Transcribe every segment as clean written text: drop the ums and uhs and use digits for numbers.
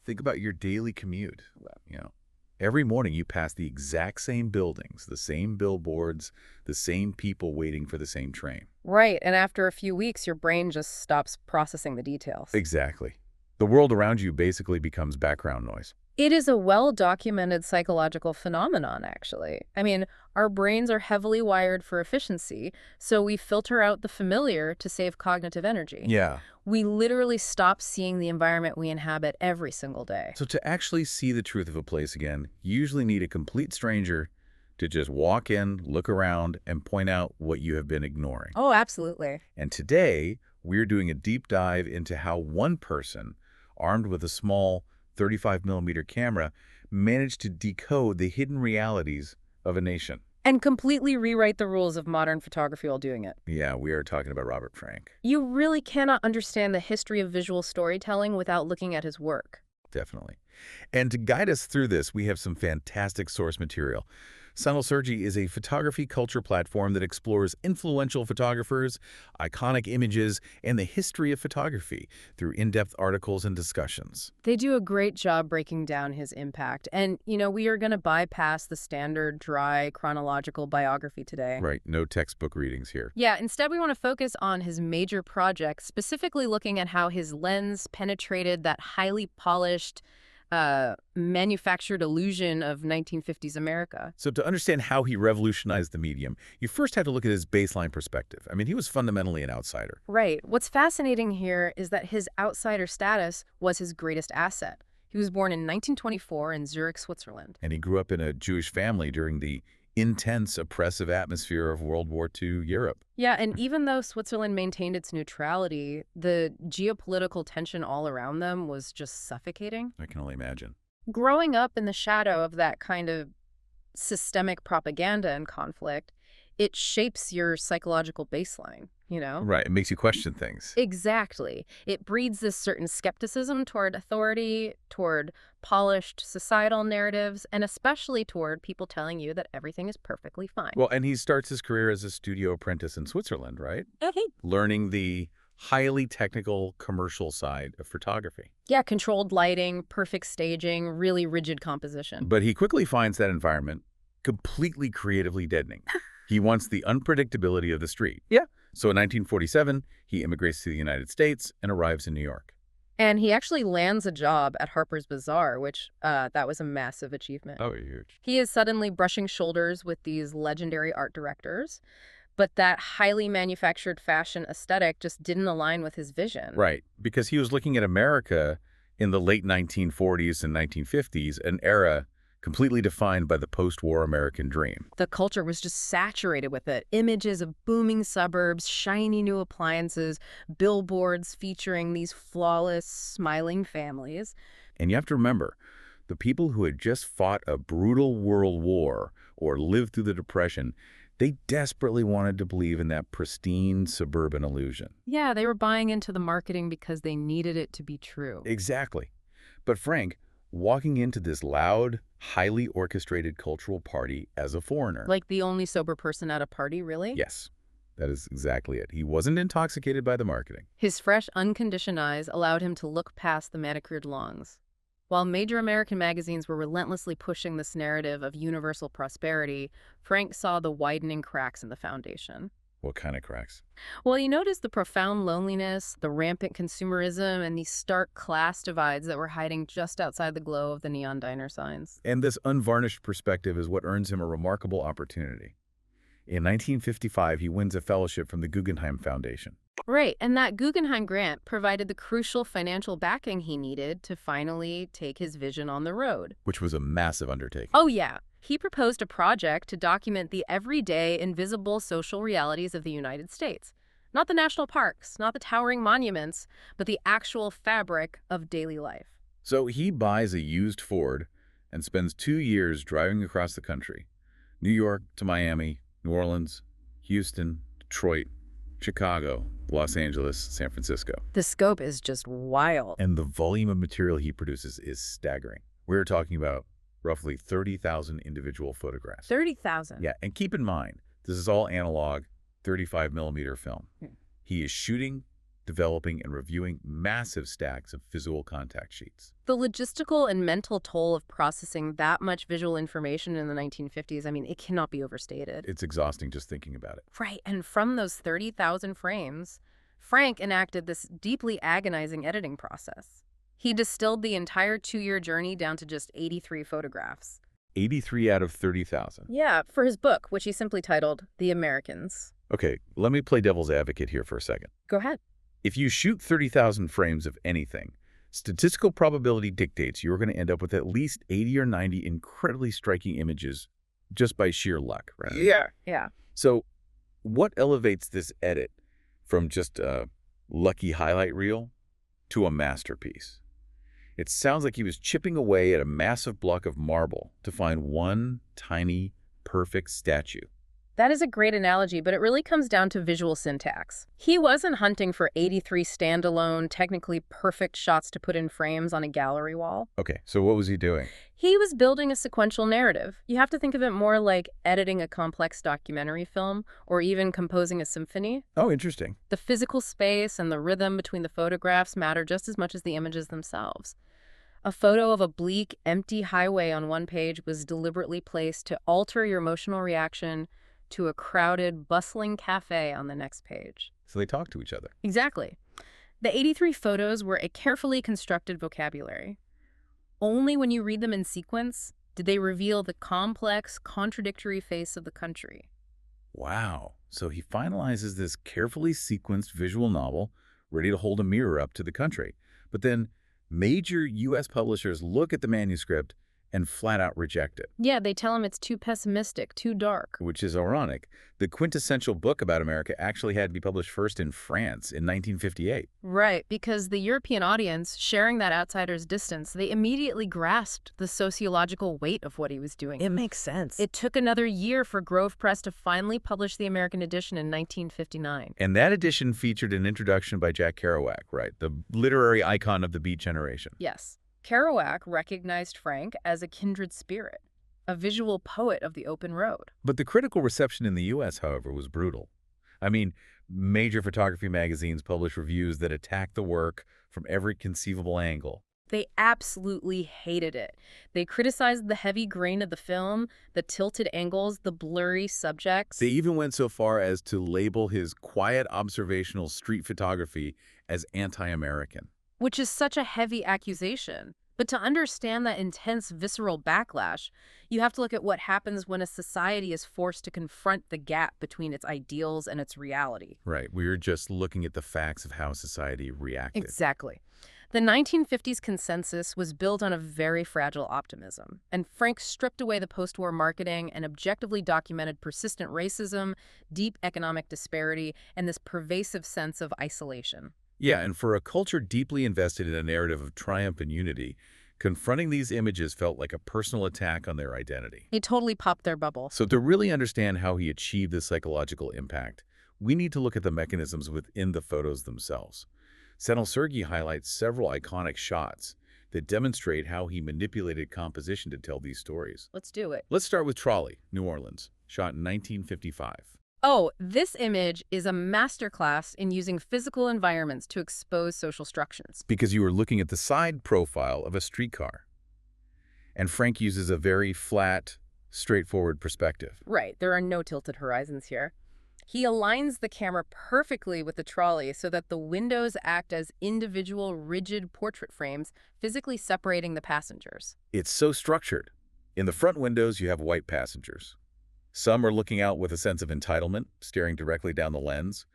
Think about your daily commute. Every morning you pass the exact same buildings, the same billboards, the same people waiting for the same train. Right, and after a few weeks, your brain just stops processing the details. Exactly. The world around you basically becomes background noise. It is a well-documented psychological phenomenon, actually. I mean, our brains are heavily wired for efficiency, so we filter out the familiar to save cognitive energy. Yeah. We literally stop seeing the environment we inhabit every single day. So to actually see the truth of a place again, you usually need a complete stranger to just walk in, look around, and point out what you have been ignoring. Oh, absolutely. And today, we're doing a deep dive into how one person, armed with a small 35-millimeter camera, managed to decode the hidden realities of a nation. And completely rewrite the rules of modern photography while doing it. Yeah, we are talking about Robert Frank. You really cannot understand the history of visual storytelling without looking at his work. Definitely. And to guide us through this, we have some fantastic source material. Sonosurgy is a photography culture platform that explores influential photographers, iconic images, and the history of photography through in-depth articles and discussions. They do a great job breaking down his impact. And, we are going to bypass the standard, dry, chronological biography today. Right, no textbook readings here. Yeah, instead we want to focus on his major projects, specifically looking at how his lens penetrated that highly polished, manufactured illusion of 1950s America. So to understand how he revolutionized the medium, you first have to look at his baseline perspective. I mean, he was fundamentally an outsider. Right. What's fascinating here is that his outsider status was his greatest asset. He was born in 1924 in Zurich, Switzerland. And he grew up in a Jewish family during the intense, oppressive atmosphere of World War II Europe. Yeah, and even though Switzerland maintained its neutrality, the geopolitical tension all around them was just suffocating. I can only imagine. Growing up in the shadow of that kind of systemic propaganda and conflict, it shapes your psychological baseline, Right, it makes you question things. Exactly. It breeds this certain skepticism toward authority, toward polished societal narratives, and especially toward people telling you that everything is perfectly fine. Well, and he starts his career as a studio apprentice in Switzerland, right? Learning the highly technical commercial side of photography. Yeah, controlled lighting, perfect staging, really rigid composition. But he quickly finds that environment completely creatively deadening. He wants the unpredictability of the street. Yeah. So in 1947, he immigrates to the United States and arrives in New York. And he actually lands a job at Harper's Bazaar, which that was a massive achievement. Oh, huge. He is suddenly brushing shoulders with these legendary art directors, but that highly manufactured fashion aesthetic just didn't align with his vision. Right, because he was looking at America in the late 1940s and 1950s, an era completely defined by the post-war American dream. The culture was just saturated with it. Images of booming suburbs, shiny new appliances, billboards featuring these flawless, smiling families. And you have to remember, the people who had just fought a brutal world war or lived through the Depression, they desperately wanted to believe in that pristine suburban illusion. Yeah, they were buying into the marketing because they needed it to be true. Exactly. But Frank, walking into this loud, highly orchestrated cultural party as a foreigner. Like the only sober person at a party, really? Yes, that is exactly it. He wasn't intoxicated by the marketing. His fresh, unconditioned eyes allowed him to look past the manicured lawns. While major American magazines were relentlessly pushing this narrative of universal prosperity, Frank saw the widening cracks in the foundation. What kind of cracks? Well, you noticed the profound loneliness, the rampant consumerism, and these stark class divides that were hiding just outside the glow of the neon diner signs. And this unvarnished perspective is what earns him a remarkable opportunity. In 1955, he wins a fellowship from the Guggenheim Foundation. Right, and that Guggenheim grant provided the crucial financial backing he needed to finally take his vision on the road. Which was a massive undertaking. Oh, yeah. He proposed a project to document the everyday, invisible social realities of the United States. Not the national parks, not the towering monuments, but the actual fabric of daily life. So he buys a used Ford and spends 2 years driving across the country. New York to Miami, New Orleans, Houston, Detroit, Chicago, Los Angeles, San Francisco. The scope is just wild. And the volume of material he produces is staggering. We're talking about roughly 30,000 individual photographs. 30,000. Yeah, and keep in mind, this is all analog, 35-millimeter film. Hmm. He is shooting developing and reviewing massive stacks of visual contact sheets. The logistical and mental toll of processing that much visual information in the 1950s, I mean, it cannot be overstated. It's exhausting just thinking about it. Right, and from those 30,000 frames, Frank enacted this deeply agonizing editing process. He distilled the entire 2-year journey down to just 83 photographs. 83 out of 30,000. Yeah, for his book, which he simply titled The Americans. Okay, let me play devil's advocate here for a second. Go ahead. If you shoot 30,000 frames of anything, statistical probability dictates you're going to end up with at least 80 or 90 incredibly striking images just by sheer luck, right? Yeah. So what elevates this edit from just a lucky highlight reel to a masterpiece? It sounds like he was chipping away at a massive block of marble to find one tiny, perfect statue. That is a great analogy, but it really comes down to visual syntax. He wasn't hunting for 83 standalone, technically perfect shots to put in frames on a gallery wall. Okay, so what was he doing? He was building a sequential narrative. You have to think of it more like editing a complex documentary film or even composing a symphony. Oh, interesting. The physical space and the rhythm between the photographs matter just as much as the images themselves. A photo of a bleak, empty highway on one page was deliberately placed to alter your emotional reaction to a crowded, bustling cafe on the next page. So they talked to each other. Exactly. The 83 photos were a carefully constructed vocabulary. Only when you read them in sequence did they reveal the complex, contradictory face of the country. Wow. So he finalizes this carefully sequenced visual novel ready to hold a mirror up to the country. But then major U.S. publishers look at the manuscript and flat out reject it. Yeah, they tell him it's too pessimistic, too dark. Which is ironic. The quintessential book about America actually had to be published first in France in 1958. Right, because the European audience, sharing that outsider's distance, they immediately grasped the sociological weight of what he was doing. It makes sense. It took another year for Grove Press to finally publish the American edition in 1959. And that edition featured an introduction by Jack Kerouac, right? The literary icon of the Beat generation. Yes. Kerouac recognized Frank as a kindred spirit, a visual poet of the open road. But the critical reception in the U.S., however, was brutal. I mean, major photography magazines published reviews that attacked the work from every conceivable angle. They absolutely hated it. They criticized the heavy grain of the film, the tilted angles, the blurry subjects. They even went so far as to label his quiet observational street photography as anti-American. Which is such a heavy accusation. But to understand that intense, visceral backlash, you have to look at what happens when a society is forced to confront the gap between its ideals and its reality. Right. We were just looking at the facts of how society reacted. Exactly. The 1950s consensus was built on a very fragile optimism, and Frank stripped away the post-war marketing and objectively documented persistent racism, deep economic disparity, and this pervasive sense of isolation. Yeah, and for a culture deeply invested in a narrative of triumph and unity, confronting these images felt like a personal attack on their identity. He totally popped their bubble. So to really understand how he achieved this psychological impact, we need to look at the mechanisms within the photos themselves. Senel Sergey highlights several iconic shots that demonstrate how he manipulated composition to tell these stories. Let's do it. Let's start with Trolley, New Orleans, shot in 1955. Oh, this image is a masterclass in using physical environments to expose social structures. Because you are looking at the side profile of a streetcar. And Frank uses a very flat, straightforward perspective. Right, there are no tilted horizons here. He aligns the camera perfectly with the trolley so that the windows act as individual, rigid portrait frames, physically separating the passengers. It's so structured. In the front windows, you have white passengers. Some are looking out with a sense of entitlement, staring directly down the lens.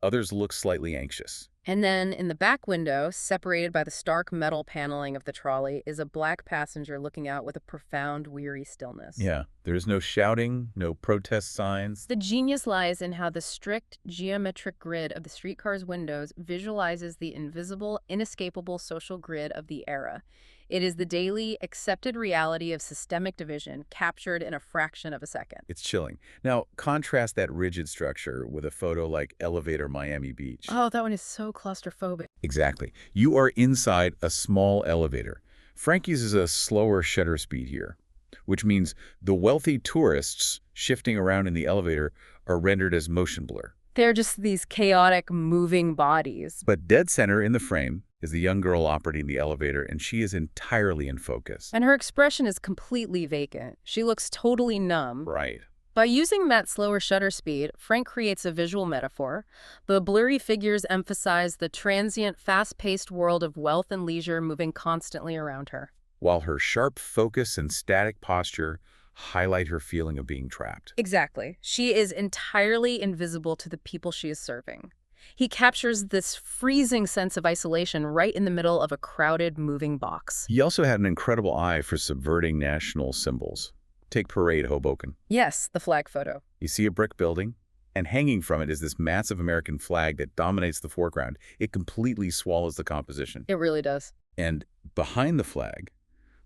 Others look slightly anxious. And then in the back window, separated by the stark metal paneling of the trolley, is a black passenger looking out with a profound, weary stillness. Yeah, there's no shouting, no protest signs. The genius lies in how the strict geometric grid of the streetcar's windows visualizes the invisible, inescapable social grid of the era. It is the daily, accepted reality of systemic division captured in a fraction of a second. It's chilling. Now, contrast that rigid structure with a photo like Elevator Miami Beach. Oh, that one is so claustrophobic. Exactly. You are inside a small elevator. Frank uses a slower shutter speed here, which means the wealthy tourists shifting around in the elevator are rendered as motion blur. They're just these chaotic, moving bodies. But dead center in the frame is the young girl operating the elevator, and she is entirely in focus. And her expression is completely vacant. She looks totally numb. Right. By using that slower shutter speed, Frank creates a visual metaphor. The blurry figures emphasize the transient, fast-paced world of wealth and leisure moving constantly around her. While her sharp focus and static posture highlight her feeling of being trapped. Exactly. She is entirely invisible to the people she is serving. He captures this freezing sense of isolation right in the middle of a crowded, moving box. He also had an incredible eye for subverting national symbols. Take Parade, Hoboken. Yes, the flag photo. You see a brick building, and hanging from it is this massive American flag that dominates the foreground. It completely swallows the composition. It really does. And behind the flag,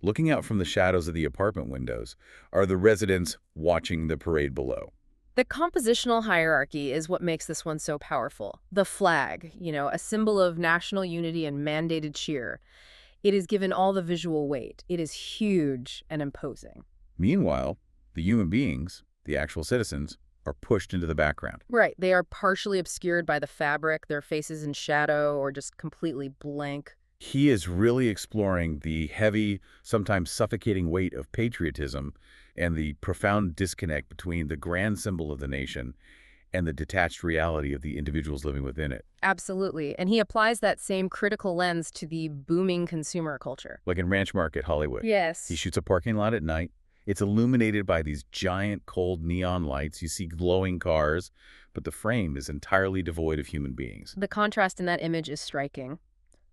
looking out from the shadows of the apartment windows, are the residents watching the parade below. The compositional hierarchy is what makes this one so powerful. The flag, a symbol of national unity and mandated cheer. It is given all the visual weight. It is huge and imposing. Meanwhile, the human beings, the actual citizens, are pushed into the background. Right. They are partially obscured by the fabric, their faces in shadow or just completely blank. He is really exploring the heavy, sometimes suffocating weight of patriotism and the profound disconnect between the grand symbol of the nation and the detached reality of the individuals living within it. Absolutely. And he applies that same critical lens to the booming consumer culture. Like in Ranch Market, Hollywood. Yes. He shoots a parking lot at night. It's illuminated by these giant, cold neon lights. You see glowing cars, but the frame is entirely devoid of human beings. The contrast in that image is striking.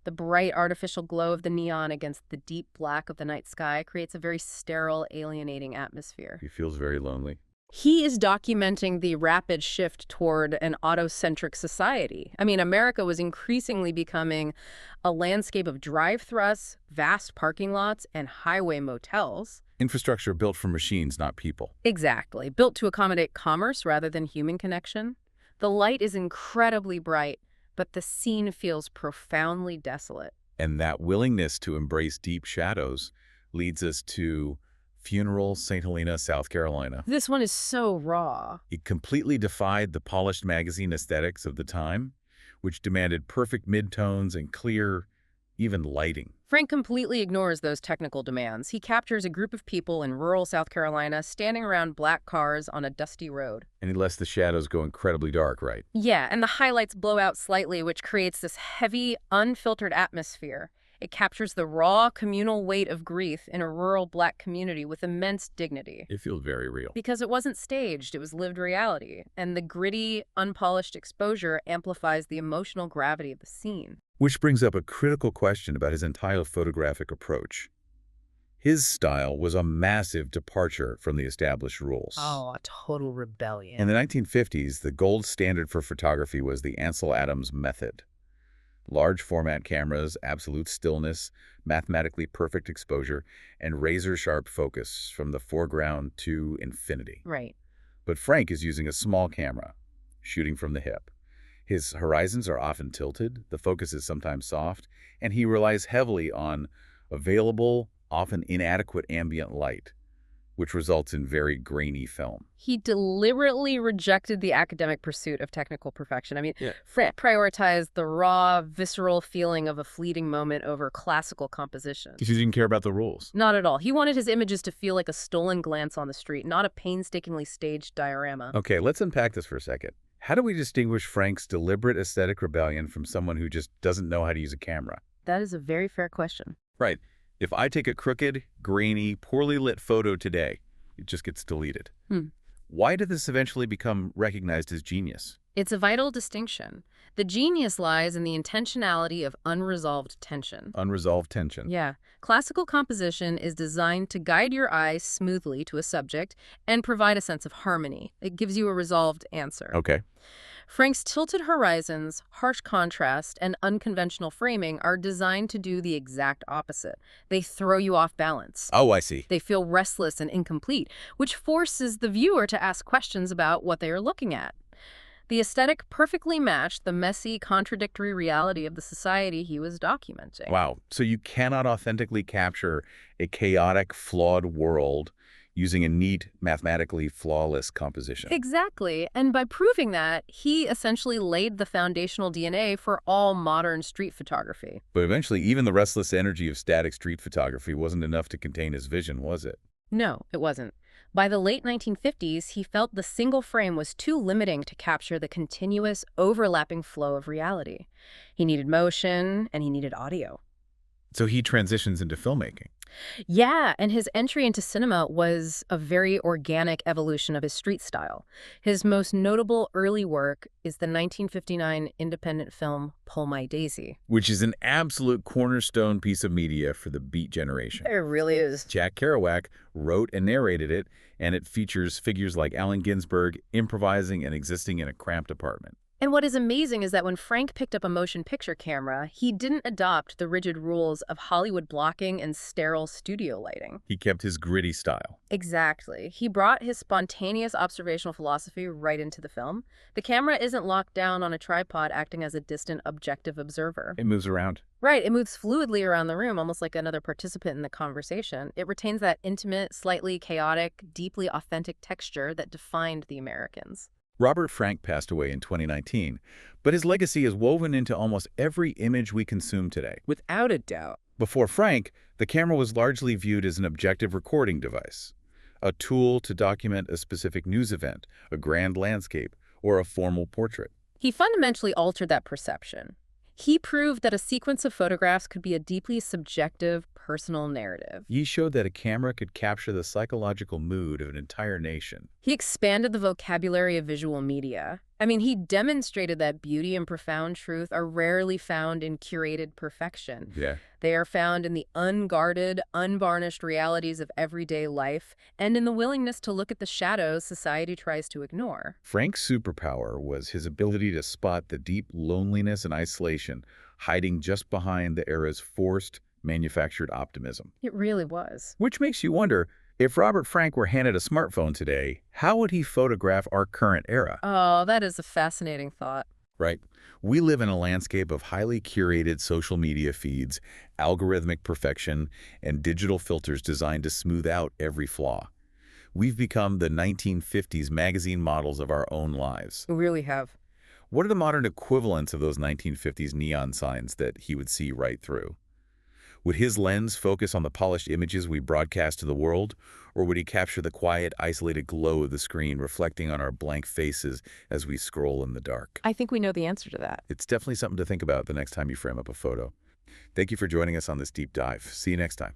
The bright artificial glow of the neon against the deep black of the night sky creates a very sterile, alienating atmosphere. He feels very lonely. He is documenting the rapid shift toward an autocentric society. I mean, America was increasingly becoming a landscape of drive-throughs, vast parking lots, and highway motels. Infrastructure built for machines, not people. Exactly. Built to accommodate commerce rather than human connection. The light is incredibly bright, but the scene feels profoundly desolate. And that willingness to embrace deep shadows leads us to Funeral, St. Helena, South Carolina. This one is so raw. It completely defied the polished magazine aesthetics of the time, which demanded perfect midtones and clear, even lighting. Frank completely ignores those technical demands. He captures a group of people in rural South Carolina standing around black cars on a dusty road. And he lets the shadows go incredibly dark, right? Yeah, and the highlights blow out slightly, which creates this heavy, unfiltered atmosphere. It captures the raw, communal weight of grief in a rural black community with immense dignity. It feels very real. Because it wasn't staged, it was lived reality. And the gritty, unpolished exposure amplifies the emotional gravity of the scene. Which brings up a critical question about his entire photographic approach. His style was a massive departure from the established rules. Oh, a total rebellion. In the 1950s, the gold standard for photography was the Ansel Adams method. Large format cameras, absolute stillness, mathematically perfect exposure, and razor-sharp focus from the foreground to infinity. Right. But Frank is using a small camera, shooting from the hip. His horizons are often tilted, the focus is sometimes soft, and he relies heavily on available, often inadequate ambient light, which results in very grainy film. He deliberately rejected the academic pursuit of technical perfection. I mean, Frank prioritized the raw, visceral feeling of a fleeting moment over classical composition. Because he didn't care about the rules. Not at all. He wanted his images to feel like a stolen glance on the street, not a painstakingly staged diorama. Okay, let's unpack this for a second. How do we distinguish Frank's deliberate aesthetic rebellion from someone who just doesn't know how to use a camera? That is a very fair question. Right. If I take a crooked, grainy, poorly lit photo today, it just gets deleted. Why did this eventually become recognized as genius? It's a vital distinction. The genius lies in the intentionality of unresolved tension. Unresolved tension. Yeah. Classical composition is designed to guide your eyes smoothly to a subject and provide a sense of harmony. It gives you a resolved answer. Okay. Frank's tilted horizons, harsh contrast, and unconventional framing are designed to do the exact opposite. They throw you off balance. Oh, I see. They feel restless and incomplete, which forces the viewer to ask questions about what they are looking at. The aesthetic perfectly matched the messy, contradictory reality of the society he was documenting. Wow. So you cannot authentically capture a chaotic, flawed world using a neat, mathematically flawless composition. Exactly. And by proving that, he essentially laid the foundational DNA for all modern street photography. But eventually, even the restless energy of static street photography wasn't enough to contain his vision, was it? No, it wasn't. By the late 1950s, he felt the single frame was too limiting to capture the continuous, overlapping flow of reality. He needed motion, and he needed audio. So he transitions into filmmaking. Yeah, and his entry into cinema was a very organic evolution of his street style. His most notable early work is the 1959 independent film Pull My Daisy. Which is an absolute cornerstone piece of media for the Beat generation. It really is. Jack Kerouac wrote and narrated it, and it features figures like Allen Ginsberg improvising and existing in a cramped apartment. And what is amazing is that when Frank picked up a motion picture camera, he didn't adopt the rigid rules of Hollywood blocking and sterile studio lighting. He kept his gritty style. Exactly. He brought his spontaneous observational philosophy right into the film. The camera isn't locked down on a tripod acting as a distant objective observer. It moves around. Right, it moves fluidly around the room, almost like another participant in the conversation. It retains that intimate, slightly chaotic, deeply authentic texture that defined the Americans. Robert Frank passed away in 2019, but his legacy is woven into almost every image we consume today. Without a doubt. Before Frank, the camera was largely viewed as an objective recording device, a tool to document a specific news event, a grand landscape, or a formal portrait. He fundamentally altered that perception. He proved that a sequence of photographs could be a deeply subjective, personal narrative. He showed that a camera could capture the psychological mood of an entire nation. He expanded the vocabulary of visual media. I mean, he demonstrated that beauty and profound truth are rarely found in curated perfection. Yeah. They are found in the unguarded, unvarnished realities of everyday life and in the willingness to look at the shadows society tries to ignore. Frank's superpower was his ability to spot the deep loneliness and isolation hiding just behind the era's forced, manufactured optimism. It really was. Which makes you wonder, if Robert Frank were handed a smartphone today, how would he photograph our current era? Oh, that is a fascinating thought. Right. We live in a landscape of highly curated social media feeds, algorithmic perfection, and digital filters designed to smooth out every flaw. We've become the 1950s magazine models of our own lives. We really have. What are the modern equivalents of those 1950s neon signs that he would see right through? Would his lens focus on the polished images we broadcast to the world, or would he capture the quiet, isolated glow of the screen reflecting on our blank faces as we scroll in the dark? I think we know the answer to that. It's definitely something to think about the next time you frame up a photo. Thank you for joining us on this deep dive. See you next time.